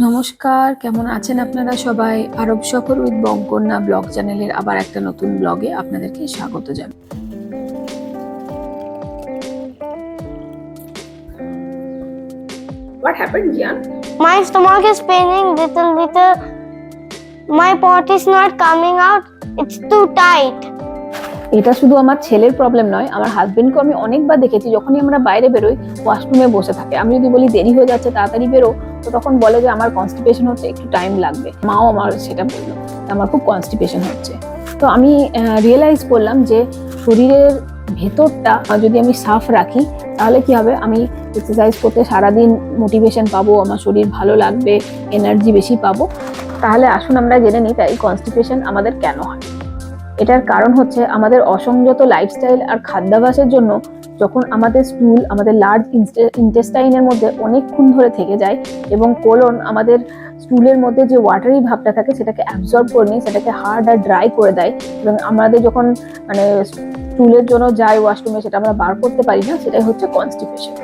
নমস্কার, কেমন আছেন আপনারা সবাই? আরব সফর উইথ বঙ্কন্যা ব্লগ চ্যানেলের আবার একটা নতুন ব্লগে আপনাদেরকে স্বাগত জানাই। What happened, Jian? My stomach is paining little little. My pot is not coming out. It's too tight. এটা শুধু আমার ছেলের প্রবলেম নয়, আমার হাজবেন্ডকে আমি অনেকবার দেখেছি যখনই আমরা বাইরে বেরোই ওয়াশরুমে বসে থাকে। আমি যদি বলি দেরি হয়ে যাচ্ছে তাড়াতাড়ি বেরো, তো তখন বলে যে আমার কনস্টিপেশন হচ্ছে, একটু টাইম লাগবে। মাও আমার সেটা বললো আমার খুব কনস্টিপেশন হচ্ছে। তো আমি রিয়েলাইজ করলাম যে শরীরের ভেতরটা যদি আমি সাফ রাখি তাহলে কি হবে, আমি এক্সারসাইজ করতে সারাদিন মোটিভেশন পাবো, আমার শরীর ভালো লাগবে, এনার্জি বেশি পাবো। তাহলে আসুন আমরা জেনে নিই তাই কনস্টিপেশন আমাদের কেন হয়। এটার কারণ হচ্ছে আমাদের অসংযত লাইফস্টাইল আর খাদ্যাভ্যাসের জন্য যখন আমাদের স্টুল আমাদের লার্জ ইন্টেস্টাইনের মধ্যে অনেকক্ষণ ধরে থেকে যায় এবং কোলন আমাদের স্টুলের মধ্যে যে ওয়াটারি ভাবটা থাকে সেটাকে অ্যাবজর্ব করে নিয়ে সেটাকে হার্ড আর ড্রাই করে দেয়, এবং আমাদের যখন মানে স্টুলের জন্য যাই ওয়াশরুমে সেটা আমরা বার করতে পারি না, সেটাই হচ্ছে কনস্টিপেশন।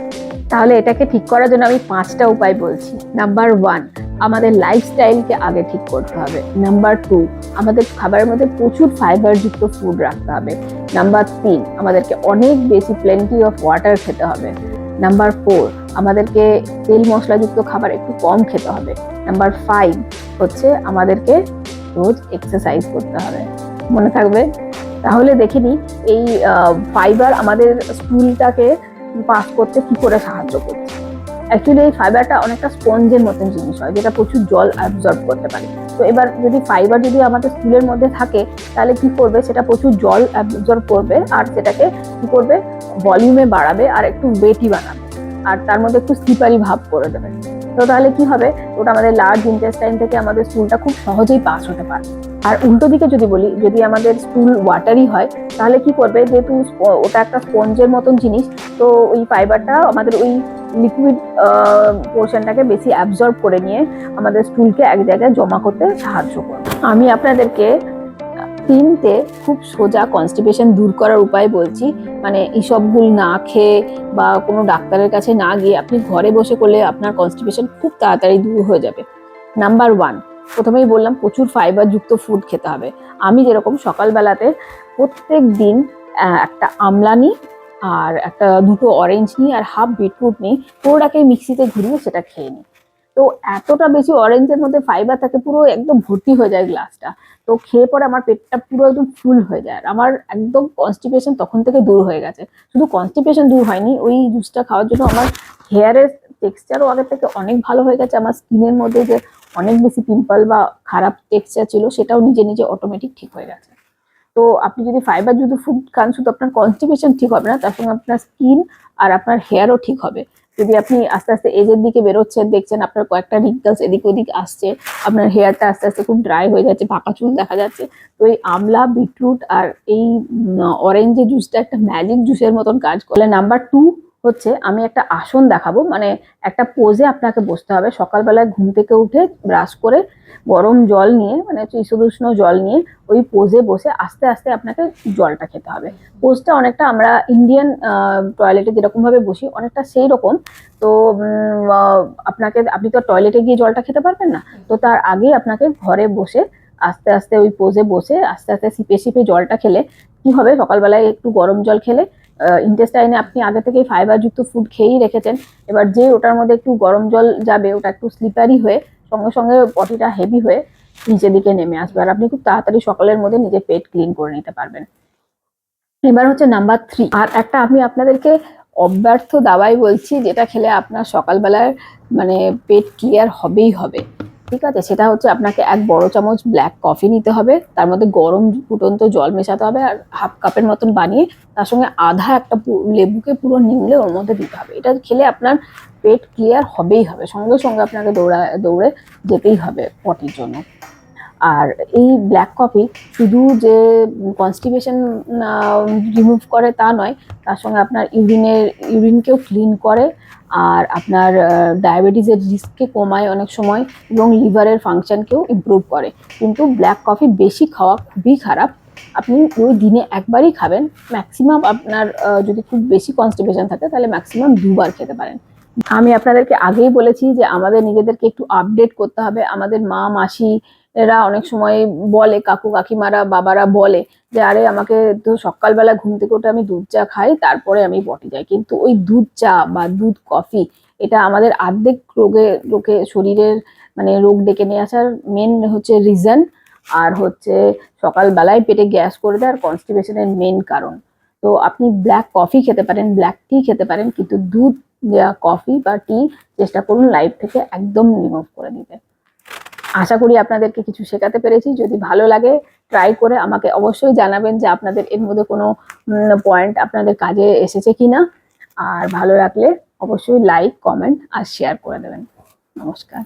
তাহলে এটাকে ঠিক করার জন্য আমি 5টা উপায় বলছি। নাম্বার 1, আমাদের লাইফস্টাইলকে আগে ঠিক করতে হবে। নাম্বার 2, আমাদের খাবারের মধ্যে প্রচুর ফাইবার যুক্ত ফুড রাখতে হবে। নাম্বার 3, আমাদেরকে অনেক বেশি প্লেন্টি অফ ওয়াটার খেতে হবে। নাম্বার 4, আমাদেরকে তেল মশলাযুক্ত খাবার একটু কম খেতে হবে। নাম্বার 5 হচ্ছে আমাদেরকে রোজ এক্সারসাইজ করতে হবে। মনে থাকবে? তাহলে দেখে নিই এই ফাইবার আমাদের স্টুলটাকে পাস করতে কি করে সাহায্য করছে। অ্যাকচুয়ালি এই ফাইবারটা অনেকটা স্পঞ্জের মতন জিনিস হয় যেটা প্রচুর জল অ্যাবজর্ব করতে পারে। তো এবার যদি ফাইবার যদি আমাদের স্টুলের মধ্যে থাকে তাহলে কি করবে, সেটা প্রচুর জল অ্যাবজর্ব করবে আর সেটাকে কি করবে, ভলিউমে বাড়াবে আর একটু ওয়েটি বানাবে আর তার মধ্যে একটু স্লিপারি ভাব করে দেবে। তো তাহলে কি হবে, ওটা আমাদের লার্জ ইন্টেস্টাইন থেকে আমাদের স্টুলটা খুব সহজেই পাস হতে পারে। আর উল্টো দিকে যদি বলি, যদি আমাদের স্টুল ওয়াটারি হয় তাহলে কি করবে, যেহেতু ওটা একটা স্পঞ্জের মতন জিনিস, তো ওই ফাইবারটা আমাদের ওই লিকুইড পোর্শনটাকে বেশি অ্যাবজর্ব করে নিয়ে আমাদের স্টুলকে এক জায়গায় জমা করতে সাহায্য করবে। আমি আপনাদেরকে 3টে খুব সোজা কনস্টিপেশন দূর করার উপায় বলছি, মানে ইসবগুল না খেয়ে বা কোনো ডাক্তারের কাছে না গিয়ে আপনি ঘরে বসে করলে আপনার কনস্টিপেশন খুব তাড়াতাড়ি দূর হয়ে যাবে। নাম্বার 1, প্রথমেই বললাম প্রচুর ফাইবার যুক্ত ফুড খেতে হবে। আমি যেরকম সকালবেলাতে প্রত্যেক দিন একটা আমলা নিই আর দুটো অরেঞ্জ নিই আর হাফ বিটরুট নিই, পুরোটাকে মিক্সিতে ঘুরিয়ে সেটা খেয়ে নিই। তো এতটা বেশি অরেঞ্জের মধ্যে ফাইবার থাকে, পুরো একদম ভর্তি হয়ে যায় গ্লাসটা। তো খেয়ে পরে আমার পেটটা পুরো একদম ফুল হয়ে যায় আর আমার একদম কনস্টিপেশন তখন থেকে দূর হয়ে গেছে। শুধু কনস্টিপেশন দূর হয়নি, ওই জুসটা খাওয়ার জন্য আমার হেয়ারের টেক্সচারও আগের থেকে অনেক ভালো হয়ে গেছে। আমার স্কিনের মধ্যে যে অনেক বেশি পিম্পল বা খারাপ টেক্সচার ছিল সেটাও নিজে নিজে অটোমেটিক ঠিক হয়ে গেছে। তো আপনি যদি ফাইবার যুক্ত ফুড খান, শুধু আপনার কনস্টিপেশন ঠিক হবে না, তার সঙ্গে আপনার স্কিন আর আপনার হেয়ারও ঠিক হবে। যদি আপনি আস্তে আস্তে এজের দিকে বেরোচ্ছেন, দেখছেন আপনার কয়েকটা রিঙ্কলস এদিক ওদিক আসছে, আপনার হেয়ারটা আস্তে আস্তে খুব ড্রাই হয়ে যাচ্ছে, পাকা চুল দেখা যাচ্ছে, তো এই আমলা, বিটরুট আর এই অরেঞ্জের জুসটা একটা ম্যাজিক জুসের মতন কাজ করে। নাম্বার 2 হচ্ছে আমি একটা আসন দেখাবো, মানে একটা পোজে আপনাকে বসতে হবে। সকালবেলায় ঘুম থেকে উঠে ব্রাশ করে গরম জল নিয়ে, মানে ঈষদুষ্ণ জল নিয়ে ওই পোজে বসে আস্তে আস্তে আপনাকে জলটা খেতে হবে। পোজটা অনেকটা আমরা ইন্ডিয়ান টয়লেটে যেরকম ভাবে বসি অনেকটা সেই রকম। তো আপনি তো টয়লেটে গিয়ে জলটা খেতে পারবেন না, তো তার আগে আপনাকে ঘরে বসে আস্তে আস্তে ওই পোজে বসে আস্তে আস্তে সিপে সিপে জলটা খেলে কি হবে, সকালবেলায় একটু গরম জল খেলে ইন্টেস্টাইনে আপনি আগে থেকেই ফাইবার যুক্ত ফুড খেয়েই রেখেছেন, এবার যে ওটার মধ্যে একটু গরম জল যাবে ওটা একটু স্লিপারি হয়ে সঙ্গে সঙ্গে বডিটা হেভি হয়ে নিচের দিকে নেমে আসবে আর আপনি খুব তাড়াতাড়ি সকালের মধ্যে নিজের পেট ক্লিন করে নিতে পারবেন। এবার হচ্ছে নাম্বার 3, আর একটা আমি আপনাদেরকে অব্যর্থ দাওয়াই বলছি যেটা খেলে আপনার সকালবেলায় মানে পেট ক্লিয়ার হবেই হবে। ঠিক আছে, সেটা হচ্ছে আপনাকে 1 বড় চামচ ব্ল্যাক কফি নিতে হবে, তার মধ্যে গরম ফুটন্ত জল মেশাতে হবে আর হাফ কাপের মতন বানিয়ে তার সঙ্গে আধা একটা লেবুকে পুরো নিংড়ে ওর মধ্যে দিতে হবে। এটা খেলে আপনার পেট ক্লিয়ার হবেই হবে, সঙ্গে সঙ্গে আপনাকে দৌড়ে যেতেই হবে পটির জন্য। আর এই ব্ল্যাক কফি শুধু যে কনস্টিপেশন রিমুভ করে তা নয়, তার সঙ্গে আপনার ইউরিনকেও ক্লিন করে আর আপনার ডায়াবেটিসের রিস্ককে কমায় অনেক সময় এবং লিভারের ফাংশনকেও ইমপ্রুভ করে। কিন্তু ব্ল্যাক কফি বেশি খাওয়া খুবই খারাপ। আপনি ওই দিনে একবারই খাবেন, ম্যাক্সিমাম আপনার যদি খুব বেশি কনস্টিপেশন থাকে তাহলে ম্যাক্সিমাম 2বার খেতে পারেন। আমি আপনাদেরকে আগেই বলেছি যে আমাদের নিজেদেরকে একটু আপডেট করতে হবে। আমাদের মা মাসি এরা অনেক সময় বলে, কাকু কাকিমারা বাবারা বলে যে আরে আমাকে তো সকালবেলা ঘুম থেকে উঠে আমি দুধ চা খাই, তারপরে আমি পটি যাই। কিন্তু ওই দুধ চা বা দুধ কফি এটা আমাদের অর্ধেক রোগে শরীরের মানে রোগ ডেকে নিয়ে আসার মেন হচ্ছে রিজন, আর হচ্ছে সকালবেলায় পেটে গ্যাস করে দেয় আর কনস্টিপেশনের মেন কারণ। তো আপনি ব্ল্যাক কফি খেতে পারেন, ব্ল্যাক টি খেতে পারেন, কিন্তু দুধ কফি বা টি চেষ্টা করুন লাইফ থেকে একদম রিমুভ করে দিতে। আশা করি আপনাদেরকে কিছু শেখাতে পেরেছি। যদি ভালো লাগে ট্রাই করে আমাকে অবশ্যই জানাবেন যে আপনাদের এর মধ্যে কোনো পয়েন্ট আপনাদের কাজে এসেছে কিনা। আর ভালো লাগলে অবশ্যই লাইক, কমেন্ট আর শেয়ার করে দেবেন। নমস্কার।